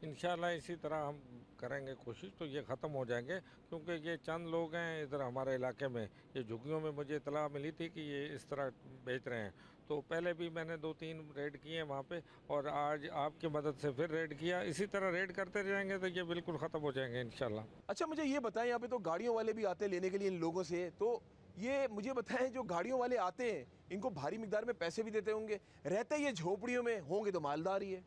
Speaker 2: इंशाल्लाह इसी तरह हम करेंगे कोशिश तो ये ख़त्म हो जाएंगे, क्योंकि ये चंद लोग हैं इधर हमारे इलाके में। ये झुग्गियों में मुझे इतला मिली थी कि ये इस तरह बेच रहे हैं, तो पहले भी मैंने 2-3 रेड किए हैं वहाँ पे, और आज आपकी मदद से फिर रेड किया। इसी तरह रेड करते रहेंगे तो ये बिल्कुल ख़त्म हो जाएंगे इंशाल्लाह।
Speaker 1: अच्छा, मुझे ये बताएं, यहाँ पे तो गाड़ियों वाले भी आते हैं लेने के लिए इन लोगों से, तो ये मुझे बताएं, जो गाड़ियों वाले आते हैं इनको भारी मिकदार में पैसे भी देते होंगे, रहते ये झोपड़ियों में होंगे तो मालदार ही है।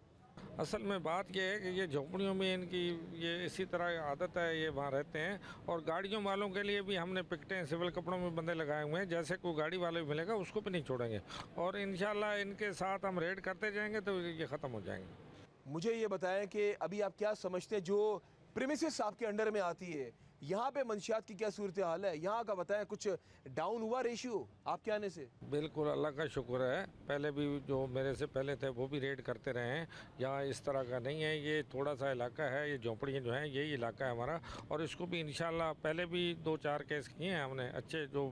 Speaker 2: असल में बात यह है कि ये झोपड़ियों में इनकी ये इसी तरह आदत है, ये वहाँ रहते हैं। और गाड़ियों वालों के लिए भी हमने पिकटें सिविल कपड़ों में बंदे लगाए हुए हैं, जैसे कोई गाड़ी वाले मिलेगा उसको भी नहीं छोड़ेंगे, और इंशाल्लाह इनके साथ हम रेड करते जाएंगे तो ये ख़त्म हो जाएंगे।
Speaker 1: मुझे ये बताएं कि अभी आप क्या समझते हैं, जो प्रीमिसेस आपके अंडर में आती है, यहाँ पे मंशियात की क्या सूरत हाल है? यहाँ का बताएं, कुछ डाउन हुआ रेशियो आपके आने से?
Speaker 2: बिल्कुल, अल्लाह का शुक्र है। पहले भी जो मेरे से पहले थे वो भी रेड करते रहे हैं। यहाँ इस तरह का नहीं है, ये थोड़ा सा इलाका है, ये झोंपड़ियाँ जो हैं यही इलाका है हमारा, और इसको भी इंशाल्लाह पहले भी 2-4 केस किए हैं हमने। अच्छे जो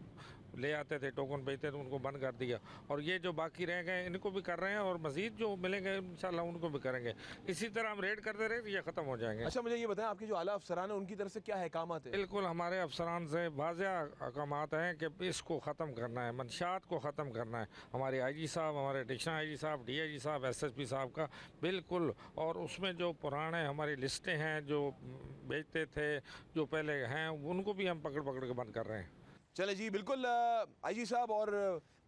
Speaker 2: ले आते थे टोकन बेचते थे उनको बंद कर दिया, और ये जो बाकी रह गए इनको भी कर रहे हैं, और मज़ीद जो मिलेंगे इंशाल्लाह उनको भी करेंगे। इसी तरह हम रेड करते रहे तो ये ख़त्म हो जाएंगे।
Speaker 1: अच्छा, मुझे ये बताएं, आपके जो आला अफसरान है उनकी तरफ से क्या अहकामात है?
Speaker 2: बिल्कुल, हमारे अफसरान से वाज़ेह अहकामात हैं कि इसको ख़त्म करना है, मंशियात को ख़त्म करना है। हमारे IG साहब, हमारे एडिशनल IG साहब, DIG साहब, SSP साहब का बिल्कुल, और उसमें जो पुराने हमारी लिस्टें हैं जो बेचते थे जो पहले हैं, उनको भी हम पकड़ पकड़ के बंद कर रहे हैं।
Speaker 1: चले जी, बिल्कुल आईजी साहब और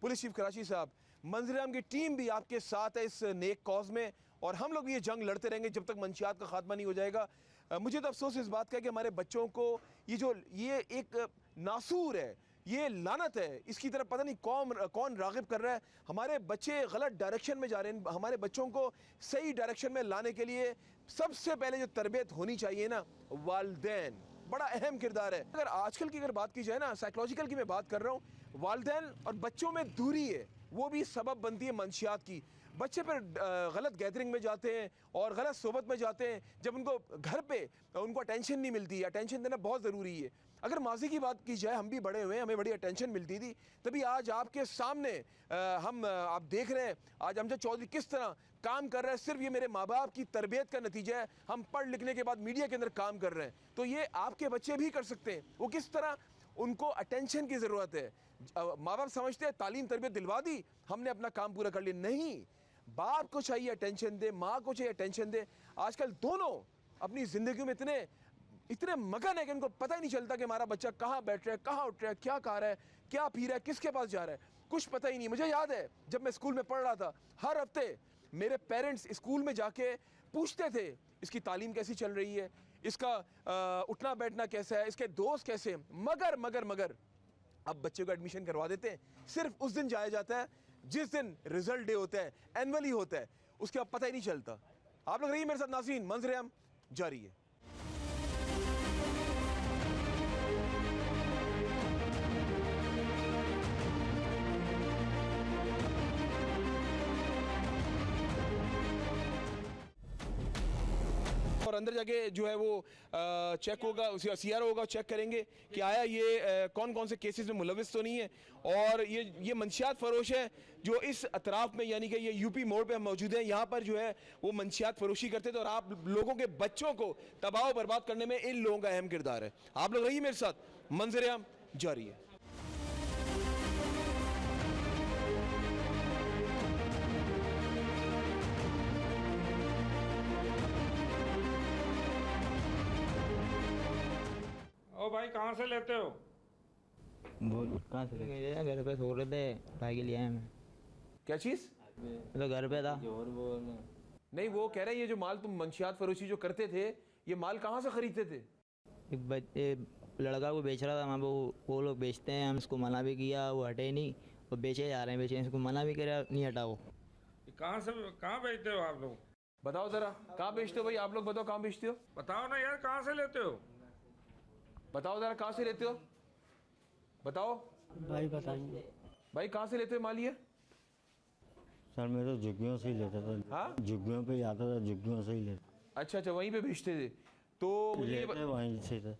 Speaker 1: पुलिस चीफ कराची साहब, मंजर-ए-आम की टीम भी आपके साथ है इस नेक कॉज में, और हम लोग भी ये जंग लड़ते रहेंगे जब तक मंशियात का खात्मा नहीं हो जाएगा। मुझे तो अफसोस इस बात का है कि हमारे बच्चों को ये एक नासूर है, ये लानत है, इसकी तरफ पता नहीं कौन रागिब कर रहा है। हमारे बच्चे गलत डायरेक्शन में जा रहे हैं। हमारे बच्चों को सही डायरेक्शन में लाने के लिए सबसे पहले जो तरबियत होनी चाहिए ना, वालिदैन बड़ा अहम किरदार है। अगर आजकल की बात की जाए ना, साइकोलॉजिकल की मैं बात कर रहा हूँ, वालिदैन और बच्चों में दूरी है, वो भी सबब बनती है मंशियात की। बच्चे फिर गलत गैदरिंग में जाते हैं और गलत सोबत में जाते हैं, जब उनको घर पे उनको अटेंशन नहीं मिलती। अटेंशन देना बहुत ज़रूरी है। अगर माजी की बात की जाए, हम भी बड़े हुए हैं, हमें बड़ी अटेंशन मिलती थी, तभी आज आपके सामने आप देख रहे हैं आज अमजद चौधरी किस तरह काम कर रहा है। सिर्फ ये मेरे माँ बाप की तरबियत का नतीजा है। हम पढ़ लिखने के बाद मीडिया के अंदर काम कर रहे हैं, तो ये आपके बच्चे भी कर सकते हैं। वो किस तरह, उनको अटेंशन की ज़रूरत है। माँ बाप समझते हैं तालीम तरबियत दिलवा दी, हमने अपना काम पूरा कर लिया। नहीं, बाप को चाहिए अटेंशन दे, माँ को चाहिए अटेंशन दे। आजकल दोनों अपनी ज़िंदगी में इतने मगन है कि उनको पता ही नहीं चलता कि हमारा बच्चा कहाँ बैठ रहा है, कहाँ उठ रहा है, क्या खा रहा है, क्या पी रहा है, किसके पास जा रहा है, कुछ पता ही नहीं। मुझे याद है जब मैं स्कूल में पढ़ रहा था, हर हफ्ते मेरे पेरेंट्स स्कूल में जाके पूछते थे इसकी तालीम कैसी चल रही है, इसका उठना बैठना कैसा है, इसके दोस्त कैसे हैं। मगर अब बच्चे को एडमिशन करवा देते हैं। सिर्फ उस दिन जाया जाता है जिस दिन रिजल्ट डे होता है, एनुअली होता है, उसके बाद पता ही नहीं चलता। आप लोग रहिए मेरे साथ नाज़रीन, मंजर-ए-आम जारी है। और अंदर जाके जो है वो चेक होगा, उसका सीआरओ होगा, चेक करेंगे कि आया ये कौन कौन से केसेस में मुलविस तो नहीं है। और ये मंशियात फरोश है जो इस अतराफ में, यानी कि ये यूपी मोड़ पे हम मौजूद हैं, यहाँ पर जो है वो मंशियात फरोशी करते थे। और आप लोगों के बच्चों को तबाह बर्बाद करने में इन लोगों का अहम किरदार है। आप लोग रहिए मेरे साथ, मंजर-ए-आम जारी है।
Speaker 2: ओ भाई कहाँ से लेते हो?
Speaker 7: वो कहाँ से घर पे सो रहे थे, भाई के लिए आए मैं।
Speaker 1: क्या चीज़?
Speaker 7: तो घर पे था।
Speaker 1: नहीं, वो कह रहे हैं ये जो माल तुम मंशियात फरोशी जो करते थे, ये माल कहाँ से खरीदते थे?
Speaker 7: एक लड़का को बेच रहा था वहाँ पे, वो लोग बेचते हैं, हम इसको मना भी किया, वो हटे नहीं, वो बेचे जा रहे हैं, बेचे, इसको मना भी करा, नहीं हटा वो।
Speaker 2: कहाँ बेचते हो आप लोग?
Speaker 1: बताओ ज़रा, कहाँ बेचते हो भाई? आप लोग बताओ, कहाँ बेचते हो?
Speaker 2: बताओ ना यार, कहाँ से लेते हो?
Speaker 1: बताओ ज़रा, कहाँ से लेते हो? बताओ
Speaker 7: भाई बताएंगे।
Speaker 1: भाई, कहाँ से लेते हो माल ये?
Speaker 8: सर मैं तो झुग्गियों से ही लेता था।
Speaker 1: हाँ?
Speaker 8: झुग्गियों पे ही आता था, झुग्गियों से ही लेता।
Speaker 1: अच्छा, वहीं पे बेचते थे। तो मुझे ये
Speaker 8: लेते वहीं से था।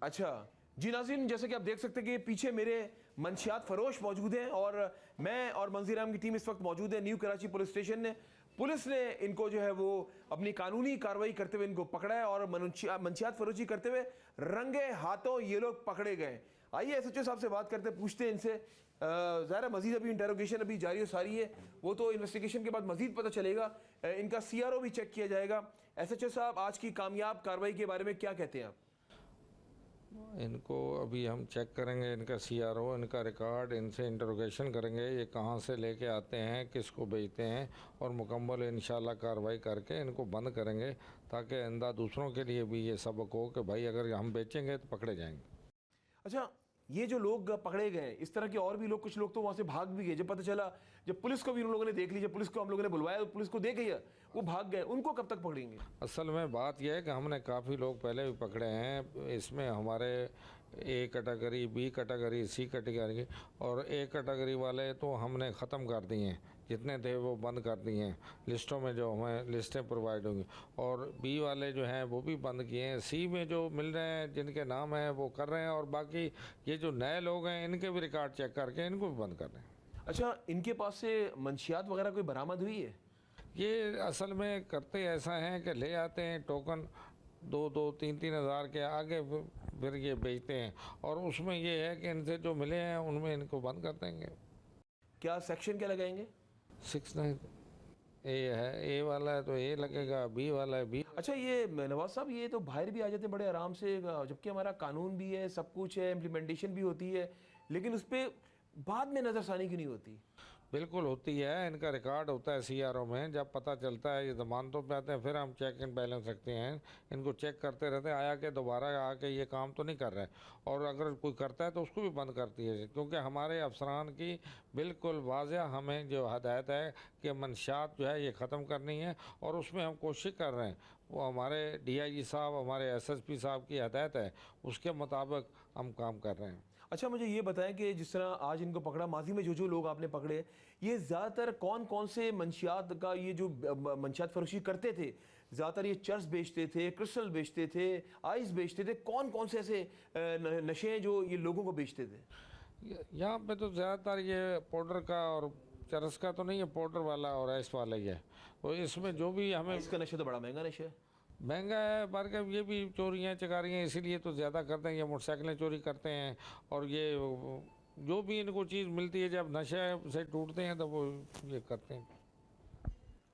Speaker 1: अच्छा जी नाज़रीन, जैसे कि आप देख सकते हैं कि पीछे मेरे मंशियात फरोश मौजूद हैं, और मैं और मंजर-ए-आम की टीम इस वक्त मौजूद है न्यू कराची पुलिस स्टेशन में। पुलिस ने इनको जो है वो अपनी कानूनी कार्रवाई करते हुए इनको पकड़ा है, और मंशियात फरोशी करते हुए रंगे हाथों ये लोग पकड़े गए। आइए एसएचओ साहब से बात करते हैं, पूछते हैं इनसे। ज़ाहिर मजीद अभी इंटेरोगेशन अभी जारी हो सारी है, वो तो इन्वेस्टिगेशन के बाद मजीद पता चलेगा। इनका सीआरओ भी चेक किया जाएगा। एसएचओ साहब, आज की कामयाब कार्रवाई के बारे में क्या कहते हैं आप?
Speaker 2: इनको अभी हम चेक करेंगे, इनका सीआरओ, इनका रिकॉर्ड, इनसे इंटरोगेशन करेंगे, ये कहाँ से लेके आते हैं, किसको बेचते हैं, और मुकम्मल इंशाल्लाह कार्रवाई करके इनको बंद करेंगे, ताकि आइंदा दूसरों के लिए भी ये सबक हो कि भाई अगर हम बेचेंगे तो पकड़े जाएंगे।
Speaker 1: अच्छा, ये जो लोग पकड़े गए, इस तरह के और भी लोग, कुछ लोग तो वहाँ से भाग भी गए। जब पता चला, जब पुलिस को भी उन लोगों ने देख ली, जब पुलिस को हम लोगों ने बुलवाया तो पुलिस को देख गया, वो भाग गए, उनको कब तक पकड़ेंगे?
Speaker 2: असल में बात यह है कि हमने काफ़ी लोग पहले भी पकड़े हैं। इसमें हमारे A category, B category, C category, और ए कैटेगरी वाले तो हमने ख़त्म कर दिए हैं, जितने थे वो बंद कर दिए हैं लिस्टों में, जो हमें लिस्टें प्रोवाइड होंगी, और बी वाले जो हैं वो भी बंद किए हैं। सी में जो मिल रहे हैं, जिनके नाम हैं, वो कर रहे हैं, और बाकी ये जो नए लोग हैं इनके भी रिकॉर्ड चेक करके इनको भी बंद कर रहे हैं।
Speaker 1: अच्छा, इनके पास से मंशियात वगैरह कोई बरामद हुई है?
Speaker 2: ये असल में करते ऐसा हैं कि ले आते हैं टोकन 2-3 हज़ार के, आगे फिर ये बेचते हैं, और उसमें ये है कि इनसे जो मिले हैं उनमें इनको बंद कर देंगे।
Speaker 1: क्या सेक्शन क्या लगाएंगे?
Speaker 2: 69 ए है, ए वाला है तो ए लगेगा, बी वाला है बी।
Speaker 1: अच्छा, ये नवाज साहब, ये तो बाहर भी आ जाते हैं बड़े आराम से, जबकि हमारा कानून भी है, सब कुछ है, इम्प्लीमेंटेशन भी होती है, लेकिन उस पर बाद में नज़रसानी क्यों नहीं होती?
Speaker 2: बिल्कुल होती है, इनका रिकॉर्ड होता है सीआरओ में। जब पता चलता है ये जमानतों पे आते हैं, फिर हम चेक एंड बैलेंस रखते हैं, इनको चेक करते रहते हैं आया कि दोबारा आके ये काम तो नहीं कर रहे हैं, और अगर कोई करता है तो उसको भी बंद करती है, क्योंकि हमारे अफसरान की बिल्कुल वाज़ह हमें जो हदायत है कि मंशियात जो है ये ख़त्म करनी है, और उसमें हम कोशिश कर रहे हैं। वो हमारे डीआईजी साहब, हमारे एसएसपी साहब की हदायत है, उसके मुताबिक हम काम कर रहे हैं।
Speaker 1: अच्छा, मुझे ये बताएं कि जिस तरह आज इनको पकड़ा, माजी में जो लोग आपने पकड़े, ये ज़्यादातर कौन कौन से मंशियात का, ये जो मंशियात फरोशी करते थे, ज़्यादातर ये चर्स बेचते थे, क्रिस्टल बेचते थे, आइस बेचते थे, कौन कौन से ऐसे नशे हैं जो ये लोगों को बेचते थे?
Speaker 2: यहाँ पे तो ज़्यादातर ये पाउडर का और चरस का तो नहीं है, पाउडर वाला और आइस वाला ही है। तो इसमें जो भी हमें,
Speaker 1: इसका नशा तो बड़ा महंगा नशा है।
Speaker 2: महंगा है, बल्कि ये भी चोरियाँ चकारियाँ इसीलिए तो ज़्यादा करते हैं। ये मोटरसाइकिलें चोरी करते हैं, और ये जो भी इनको चीज़ मिलती है जब नशे से टूटते हैं तो वो ये करते हैं।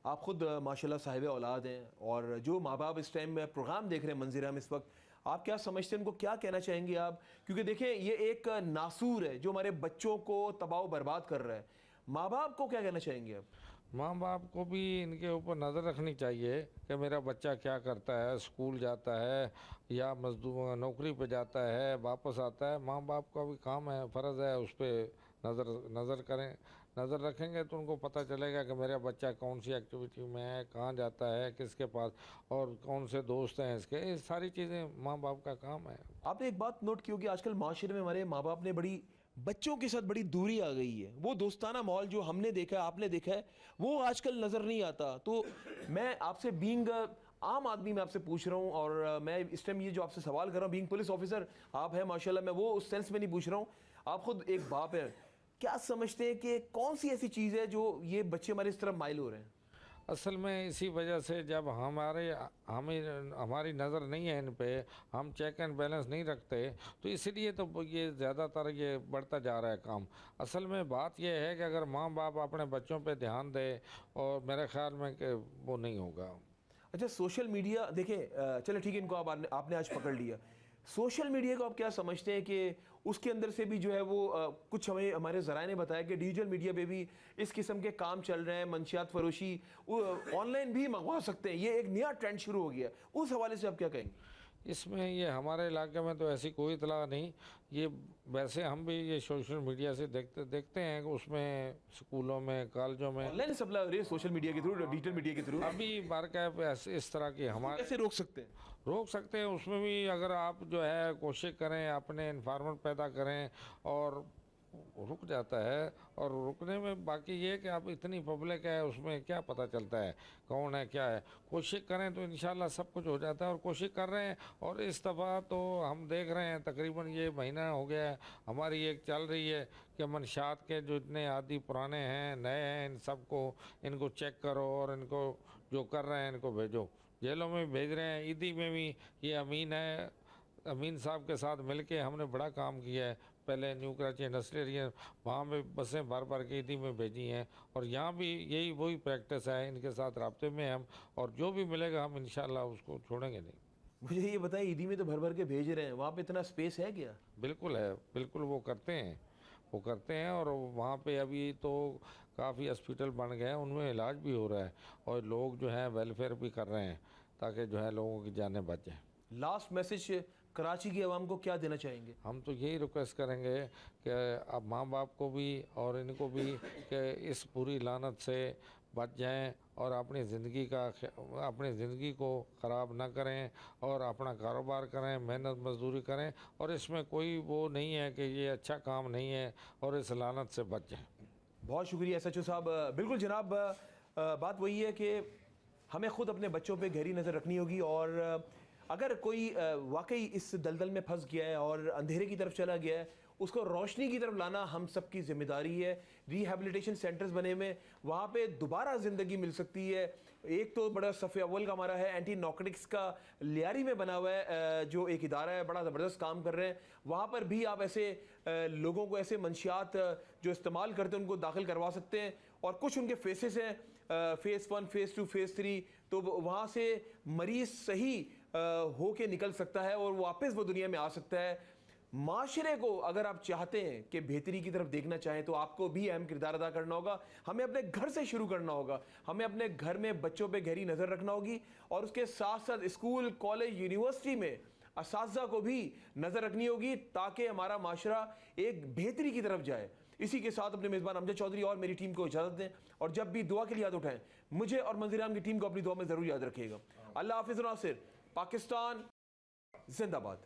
Speaker 1: आप खुद माशाल्लाह साहिब औलाद हैं, और जो माँ बाप इस टाइम में प्रोग्राम देख रहे हैं मंजीरा में इस वक्त, आप क्या समझते हैं, उनको क्या कहना चाहेंगे आप? क्योंकि देखें, ये एक नासूर है जो हमारे बच्चों को तबाह बर्बाद कर रहा है। माँ बाप को क्या कहना चाहेंगे आप?
Speaker 2: माँ बाप को भी इनके ऊपर नज़र रखनी चाहिए कि मेरा बच्चा क्या करता है, स्कूल जाता है या मजदूर नौकरी पे जाता है, वापस आता है। माँ बाप का भी काम है, फ़र्ज़ है, उस पर नज़र करें। नज़र रखेंगे तो उनको पता चलेगा कि मेरा बच्चा कौन सी एक्टिविटी में है, कहाँ जाता है, किसके पास, और कौन से दोस्त हैं इसके। ये सारी चीज़ें माँ बाप का काम है।
Speaker 1: आपने एक बात नोट की होगी, आजकल माशरे में हमारे माँ बाप ने बच्चों के साथ बड़ी दूरी आ गई है। वो दोस्ताना माहौल जो हमने देखा है, आपने देखा है, वो आजकल नज़र नहीं आता। तो मैं आपसे बीइंग आम आदमी मैं आपसे पूछ रहा हूँ, और मैं इस टाइम ये जो आपसे सवाल कर रहा हूँ, बीइंग पुलिस ऑफिसर आप हैं माशाल्लाह, मैं वो उस सेंस में नहीं पूछ रहा हूँ, आप खुद एक बाप है, क्या समझते हैं कि कौन सी ऐसी चीज़ है जो ये बच्चे हमारे इस तरफ माइल हो रहे हैं?
Speaker 2: असल में इसी वजह से जब हमारी नज़र नहीं है इन पे, हम चेक एंड बैलेंस नहीं रखते, तो इसलिए तो ये ज़्यादातर ये बढ़ता जा रहा है काम। असल में बात ये है कि अगर माँ बाप अपने बच्चों पे ध्यान दे, और मेरे ख्याल में कि वो नहीं होगा।
Speaker 1: अच्छा, सोशल मीडिया देखें, चलो ठीक है, इनको आपने आज पकड़ लिया। सोशल मीडिया को आप क्या समझते हैं कि उसके अंदर से भी जो है वो कुछ हमारे ज़राए ने बताया कि डिजिटल मीडिया पे भी इस किस्म के काम चल रहे हैं, मंशियात फरोशी ऑनलाइन भी मंगवा सकते हैं, ये एक नया ट्रेंड शुरू हो गया, उस हवाले से आप क्या कहेंगे?
Speaker 2: इसमें ये हमारे इलाके में तो ऐसी कोई इतला नहीं। ये वैसे हम भी ये सोशल मीडिया से देखते हैं कि उसमें स्कूलों में, कॉलेजों में
Speaker 1: ऑनलाइन सप्लाई हो रही है सोशल मीडिया के थ्रू, डिजिटल मीडिया के थ्रू।
Speaker 2: अभी बारकायदे इस तरह की हमारे
Speaker 1: कैसे रोक सकते हैं?
Speaker 2: रोक सकते हैं। उसमें भी अगर आप जो है कोशिश करें, अपने इन्वायरमेंट पैदा करें, और रुक जाता है। और रुकने में बाकी ये कि आप इतनी पब्लिक है, उसमें क्या पता चलता है कौन है क्या है। कोशिश करें तो इंशाल्लाह सब कुछ हो जाता है, और कोशिश कर रहे हैं। और इस दफ़ा तो हम देख रहे हैं, तकरीबन ये महीना हो गया है हमारी एक चल रही है कि मंशियात के जो इतने आदि पुराने हैं, नए हैं, इन सबको इनको चेक करो, और इनको जो कर रहे हैं इनको भेजो, जेलों में भेज रहे हैं। ईदी में भी ये अमीन साहब के साथ मिलके हमने बड़ा काम किया है। पहले न्यू कराची इंडस्ट्रियल एरिया, वहाँ में बसें भर के ईदी में भेजी हैं, और यहाँ भी यही वही प्रैक्टिस है। इनके साथ राब्ते में हम, और जो भी मिलेगा हम इंशाल्लाह उसको छोड़ेंगे नहीं।
Speaker 1: मुझे ये बताइए, ईदी में तो भर के भेज रहे हैं, वहाँ पे इतना स्पेस है क्या?
Speaker 2: बिल्कुल है, बिल्कुल वो करते हैं। और वहाँ पे अभी तो काफ़ी हॉस्पिटल बन गए हैं, उनमें इलाज भी हो रहा है, और लोग जो हैं वेलफेयर भी कर रहे हैं, ताकि जो है लोगों की जानें बच जाएँ।
Speaker 1: लास्ट मैसेज कराची की आवाम को क्या देना चाहेंगे?
Speaker 2: हम तो यही रिक्वेस्ट करेंगे कि अब माँ बाप को भी और इनको भी कि इस बुरी लानत से बच जाएं, और अपनी ज़िंदगी को ख़राब ना करें, और अपना कारोबार करें, मेहनत मजदूरी करें, और इसमें कोई वो नहीं है कि ये अच्छा काम नहीं है, और इस लानत से बच जाएं।
Speaker 1: बहुत शुक्रिया SHO साहब। बिल्कुल जनाब, बात वही है कि हमें ख़ुद अपने बच्चों पे गहरी नज़र रखनी होगी, और अगर कोई वाकई इस दलदल में फंस गया है और अंधेरे की तरफ चला गया है, उसको रोशनी की तरफ लाना हम सब की जिम्मेदारी है। रिहैबिलिटेशन सेंटर्स बने हुए, वहाँ पे दोबारा ज़िंदगी मिल सकती है। एक तो बड़ा सफ़े अव्वल का हमारा है, एंटी नार्कोटिक्स का लियारी में बना हुआ है, जो एक इदारा है, बड़ा ज़बरदस्त काम कर रहे हैं। वहाँ पर भी आप ऐसे लोगों को, ऐसे मंशियात जो इस्तेमाल करते हैं, उनको दाखिल करवा सकते हैं। और कुछ उनके फेसेस हैं, फेज़ 1, फेज़ 2, फेज़ 3, तो वहाँ से मरीज़ सही हो के निकल सकता है और वापस वो दुनिया में आ सकता है। माशरे को अगर आप चाहते हैं कि बेहतरी की तरफ देखना चाहें तो आपको भी अहम किरदार अदा करना होगा। हमें अपने घर से शुरू करना होगा। हमें अपने घर में बच्चों पे गहरी नज़र रखना होगी और उसके साथ साथ स्कूल, कॉलेज, यूनिवर्सिटी में असातिज़ा को भी नज़र रखनी होगी ताकि हमारा माशरा एक बेहतरी की तरफ जाए। इसी के साथ अपने मेज़बान अमजद चौधरी और मेरी टीम को इजाज़त दें और जब भी दुआ के लिए याद उठाएं मुझे और मंज़िर आम की टीम को अपनी दुआ में ज़रूर याद रखिएगा। अल्लाह हाफ़िज़। नासिर, पाकिस्तान जिंदाबाद।